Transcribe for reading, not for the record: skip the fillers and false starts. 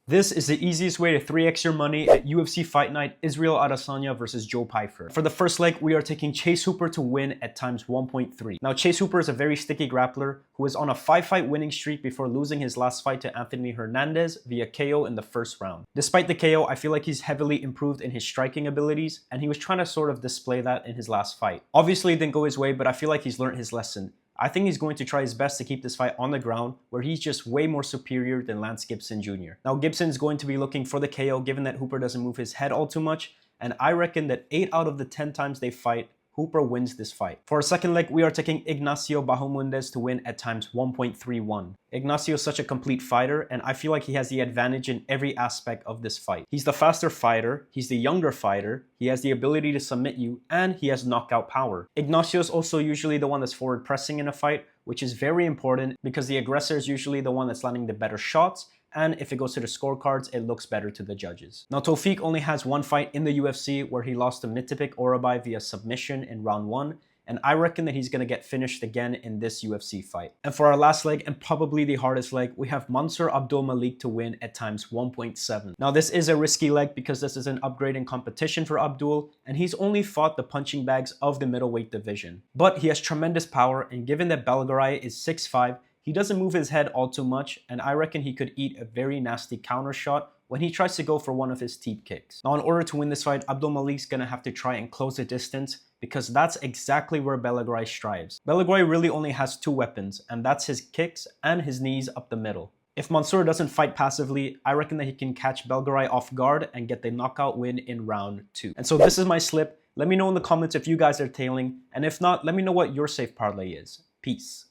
This is the easiest way to 3x your money at UFC Fight Night Israel Adesanya versus Joe Pyfer. For the first leg, we are taking Chase Hooper to win at times 1.3. Now, Chase Hooper is a very sticky grappler who is on a 5-fight winning streak before losing his last fight to Anthony Hernandez via KO in the first round. Despite the KO, I feel like he's heavily improved in his striking abilities, and he was trying to sort of display that in his last fight. Obviously, it didn't go his way, but I feel like he's learned his lesson. I think he's going to try his best to keep this fight on the ground, where he's just way more superior than Lance Gibson Jr. Now, Gibson's going to be looking for the KO given that Hooper doesn't move his head all too much, and I reckon that 8 out of the 10 times they fight, Hooper wins this fight. For our second leg, we are taking Ignacio Bahamondes to win at times 1.31. Ignacio is such a complete fighter, and I feel like he has the advantage in every aspect of this fight. He's the faster fighter, he's the younger fighter, he has the ability to submit you, and he has knockout power. Ignacio is also usually the one that's forward pressing in a fight, which is very important because the aggressor is usually the one that's landing the better shots, and if it goes to the scorecards, it looks better to the judges. Now, Tofik only has one fight in the UFC where he lost to Mitipik Orabai via submission in round 1, and I reckon that he's going to get finished again in this UFC fight. And for our last leg, and probably the hardest leg, we have Mansour Abdul Malik to win at times 1.7. Now, this is a risky leg because this is an upgrade in competition for Abdul, and he's only fought the punching bags of the middleweight division. But he has tremendous power, and given that Belgarai is 6'5", he doesn't move his head all too much, and I reckon he could eat a very nasty counter shot when he tries to go for one of his teep kicks. Now, in order to win this fight, Abdul Malik's gonna have to try and close the distance because that's exactly where Belgarai strives. Belgarai really only has 2 weapons, and that's his kicks and his knees up the middle. If Mansour doesn't fight passively, I reckon that he can catch Belgarai off guard and get the knockout win in round 2. And so this is my slip. Let me know in the comments if you guys are tailing, and if not, let me know what your safe parlay is. Peace.